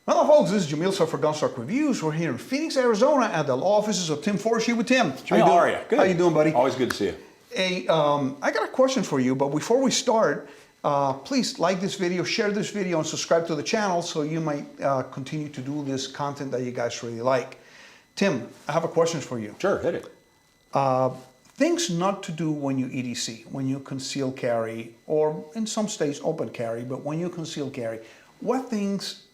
Hello folks, this is Yamil Sued for Gunstock Reviews. We're here in Phoenix, Arizona at the law offices of Tim Forshey with Tim. Jamil, how are you? Good. How you doing, buddy? Always good to see you. Hey, I got a question for you, but before we start, please like this video, share this video, and subscribe to the channel so you might continue to do this content that you guys really like. Tim, I have a question for you. Sure, hit it. Things not to do when you EDC, when you conceal carry, or in some states open carry, but when you conceal carry, what things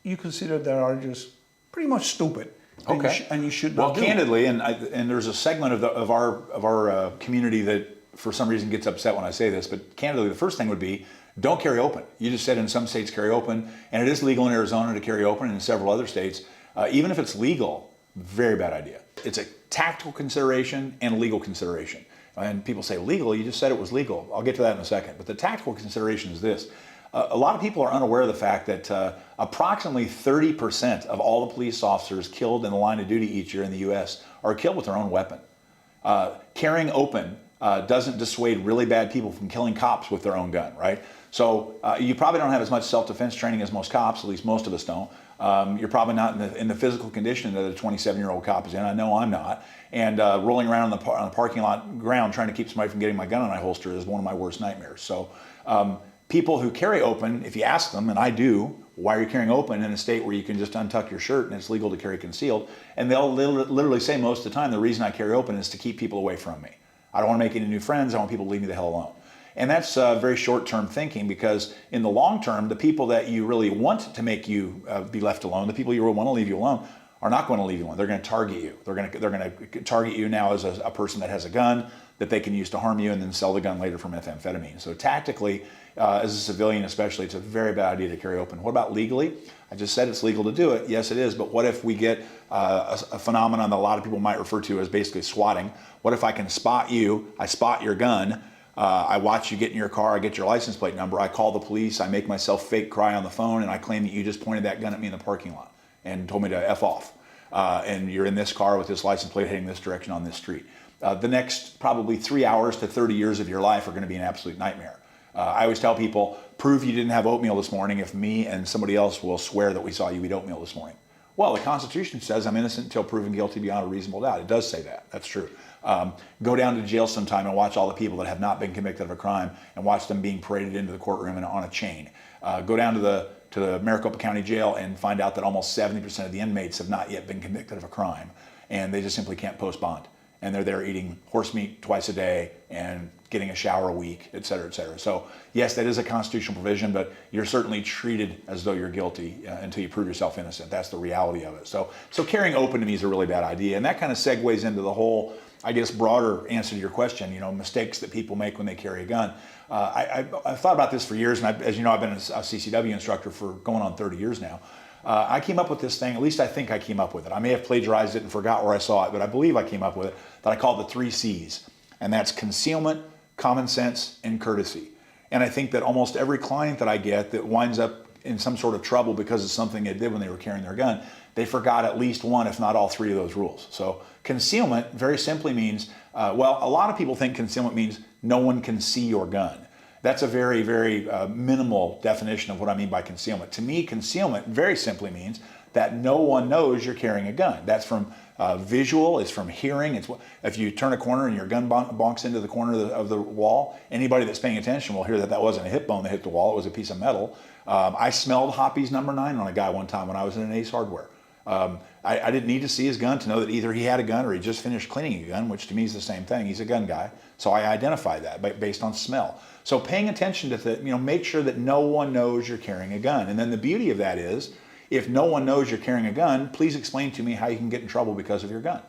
you consider that are just pretty much stupid, and you should not do? Well, candidly, and there's a segment of our community that for some reason gets upset when I say this, but candidly, the first thing would be don't carry open. You just said in some states carry open, and it is legal in Arizona to carry open, and in several other states. Even if it's legal, very bad idea. It's a tactical consideration and a legal consideration. And people say legal, you just said it was legal. I'll get to that in a second. But the tactical consideration is this. A lot of people are unaware of the fact that approximately 30% of all the police officers killed in the line of duty each year in the U.S. are killed with their own weapon. Carrying open doesn't dissuade really bad people from killing cops with their own gun, right? So you probably don't have as much self-defense training as most cops, at least most of us don't. You're probably not in the physical condition that a 27-year-old cop is in. I know I'm not. And rolling around on the parking lot ground trying to keep somebody from getting my gun in my holster is one of my worst nightmares. So people who carry open, if you ask them, and I do, why are you carrying open in a state where you can just untuck your shirt and it's legal to carry concealed? And they'll literally say most of the time, the reason I carry open is to keep people away from me. I don't want to make any new friends. I want people to leave me the hell alone. And that's very short-term thinking, because in the long term, the people that you really want to make you be left alone, the people you really want to leave you alone, are not going to leave you alone. They're going to target you. They're going to target you now as a person that has a gun that they can use to harm you and then sell the gun later for methamphetamine. So tactically, as a civilian especially, it's a very bad idea to carry open. What about legally? I just said it's legal to do it. Yes, it is. But what if we get a phenomenon that a lot of people might refer to as basically swatting? What if I can spot you, I spot your gun, I watch you get in your car, I get your license plate number, I call the police, I make myself fake cry on the phone, and I claim that you just pointed that gun at me in the parking lot and told me to F off. And you're in this car with this license plate heading this direction on this street. The next probably 3 hours to 30 years of your life are going to be an absolute nightmare. I always tell people, prove you didn't have oatmeal this morning if me and somebody else will swear that we saw you eat oatmeal this morning. Well, the Constitution says I'm innocent until proven guilty beyond a reasonable doubt. It does say that. That's true. Go down to jail sometime and watch all the people that have not been convicted of a crime and watch them being paraded into the courtroom and on a chain. Go down to the Maricopa County Jail and find out that almost 70% of the inmates have not yet been convicted of a crime, and they just simply can't post bond. And they're there eating horse meat twice a day and getting a shower a week, et cetera, et cetera. So yes, that is a constitutional provision, but you're certainly treated as though you're guilty until you prove yourself innocent. That's the reality of it. So carrying open to me is a really bad idea. And that kind of segues into the whole, I guess, broader answer to your question, mistakes that people make when they carry a gun. I've thought about this for years, and as you know, I've been a CCW instructor for going on 30 years now. I came up with this thing, at least I think I came up with it. I may have plagiarized it and forgot where I saw it, but I believe I came up with it, that I call it the 3 C's. And that's concealment, common sense, and courtesy. And I think that almost every client that I get that winds up in some sort of trouble because of something they did when they were carrying their gun, they forgot at least one, if not all 3 of those rules. So concealment very simply means, well, a lot of people think concealment means no one can see your gun. That's a very, very minimal definition of what I mean by concealment. To me, concealment very simply means that no one knows you're carrying a gun. That's from visual, it's from hearing. It's if you turn a corner and your gun bonks into the corner of the wall, anybody that's paying attention will hear that that wasn't a hip bone that hit the wall, it was a piece of metal. I smelled Hoppy's number 9 on a guy one time when I was in an Ace Hardware. I didn't need to see his gun to know that either he had a gun or he just finished cleaning a gun, which to me is the same thing. He's a gun guy. So I identify that based on smell. So paying attention to make sure that no one knows you're carrying a gun. And then the beauty of that is, if no one knows you're carrying a gun, please explain to me how you can get in trouble because of your gun.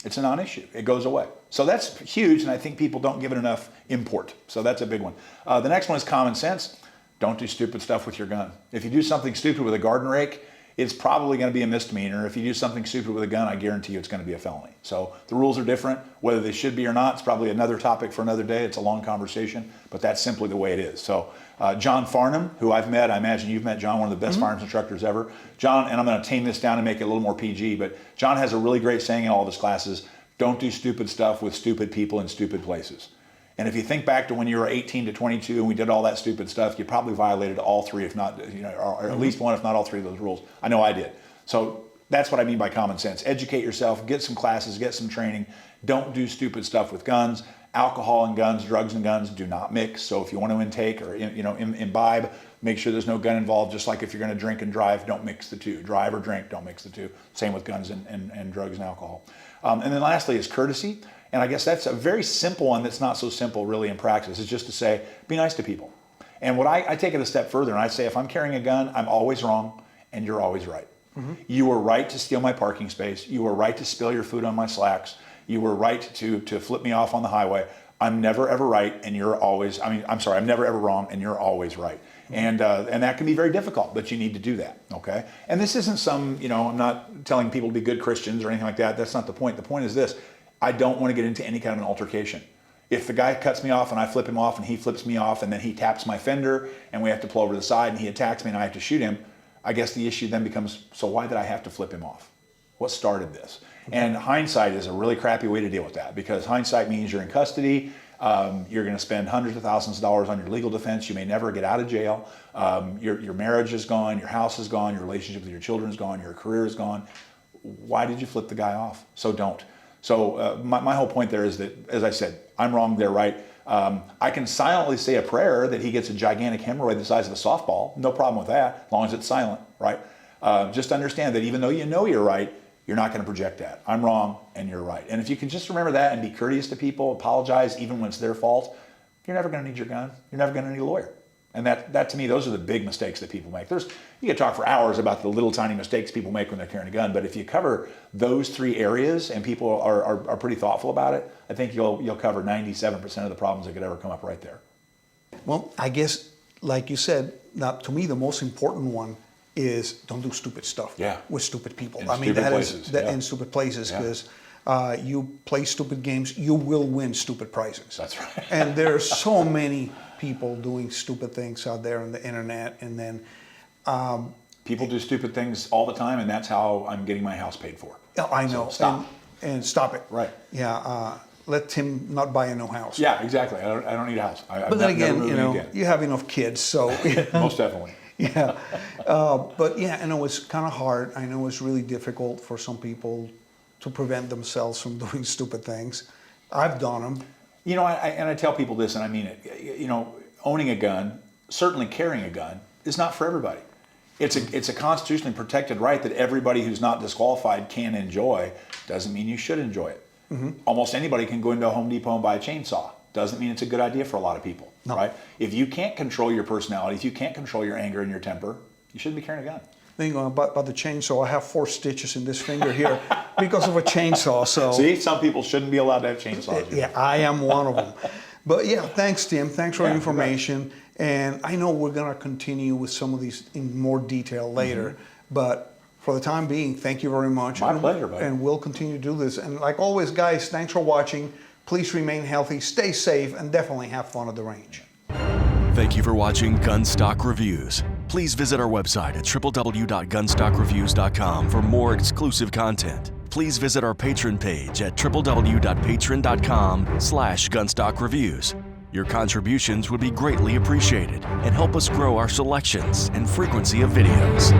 It's a non-issue. It goes away. So that's huge, and I think people don't give it enough import. So that's a big one. The next one is common sense. Don't do stupid stuff with your gun. If you do something stupid with a garden rake, it's probably going to be a misdemeanor. If you do something stupid with a gun, I guarantee you it's going to be a felony. So the rules are different. Whether they should be or not, it's probably another topic for another day. It's a long conversation, but that's simply the way it is. So John Farnham, who I've met, I imagine you've met John, one of the best firearms instructors ever. John, and I'm going to tame this down and make it a little more PG, but John has a really great saying in all of his classes: don't do stupid stuff with stupid people in stupid places. And if you think back to when you were 18 to 22 and we did all that stupid stuff, you probably violated all three, if not, or at least one, if not all three of those rules. I know I did. So that's what I mean by common sense. Educate yourself, get some classes, get some training. Don't do stupid stuff with guns. Alcohol and guns, drugs and guns do not mix. So if you want to intake or imbibe, make sure there's no gun involved. Just like if you're going to drink and drive, don't mix the two. Drive or drink, don't mix the two. Same with guns and drugs and alcohol. And then lastly is courtesy. And I guess that's a very simple one that's not so simple really in practice. It's just to say, be nice to people. And what I take it a step further and I say, if I'm carrying a gun, I'm always wrong and you're always right. Mm-hmm. You were right to steal my parking space. You were right to spill your food on my slacks. You were right to flip me off on the highway. I'm never ever right and you're always, I'm never ever wrong and you're always right. And that can be very difficult, but you need to do that, okay? And this isn't some, I'm not telling people to be good Christians or anything like that. That's not the point. The point is this. I don't want to get into any kind of an altercation. If the guy cuts me off and I flip him off and he flips me off and then he taps my fender and we have to pull over to the side and he attacks me and I have to shoot him, I guess the issue then becomes, so why did I have to flip him off? What started this? And hindsight is a really crappy way to deal with that because hindsight means you're in custody, you're going to spend hundreds of thousands of dollars on your legal defense, you may never get out of jail, your marriage is gone, your house is gone, your relationship with your children is gone, your career is gone. Why did you flip the guy off? So don't. So my whole point there is that, as I said, I'm wrong, they're right. I can silently say a prayer that he gets a gigantic hemorrhoid the size of a softball. No problem with that, as long as it's silent, right? Just understand that even though you know you're right, you're not going to project that. I'm wrong and you're right. And if you can just remember that and be courteous to people, apologize even when it's their fault, you're never going to need your gun. You're never going to need a lawyer. And that to me, those are the big mistakes that people make. You could talk for hours about the little tiny mistakes people make when they're carrying a gun, but if you cover those three areas and people are pretty thoughtful about it, I think you'll cover 97% of the problems that could ever come up right there. Well, I guess, like you said, to me the most important one is don't do stupid stuff with stupid people. In stupid places, because you play stupid games, you will win stupid prizes. That's right. And there are so many people doing stupid things out there on the internet, and then people do stupid things all the time, and that's how I'm getting my house paid for. I know. So stop. And stop it. Right. Yeah. Let Tim not buy a new house. Yeah, exactly. I don't need a house. But then again, you have enough kids, so most definitely. Yeah. But yeah, I know it's kind of hard. I know it's really difficult for some people to prevent themselves from doing stupid things. I've done them. I tell people this, and I mean it. Owning a gun, certainly carrying a gun, is not for everybody. It's a constitutionally protected right that everybody who's not disqualified can enjoy. Doesn't mean you should enjoy it. Mm-hmm. Almost anybody can go into a Home Depot and buy a chainsaw. Doesn't mean it's a good idea for a lot of people, right? If you can't control your personality, if you can't control your anger and your temper, you shouldn't be carrying a gun. Then about the chainsaw, I have 4 stitches in this finger here because of a chainsaw. So see, some people shouldn't be allowed to have chainsaws. Yeah, I am one of them. But yeah, thanks, Tim. Thanks for the information. And I know we're going to continue with some of these in more detail later. Mm-hmm. But for the time being, thank you very much. My pleasure, buddy. And we'll continue to do this. And like always, guys, thanks for watching. Please remain healthy, stay safe, and definitely have fun at the range. Thank you for watching Gunstock Reviews. Please visit our website at www.gunstockreviews.com for more exclusive content. Please visit our Patreon page at www.patreon.com/gunstockreviews. Your contributions would be greatly appreciated and help us grow our selections and frequency of videos.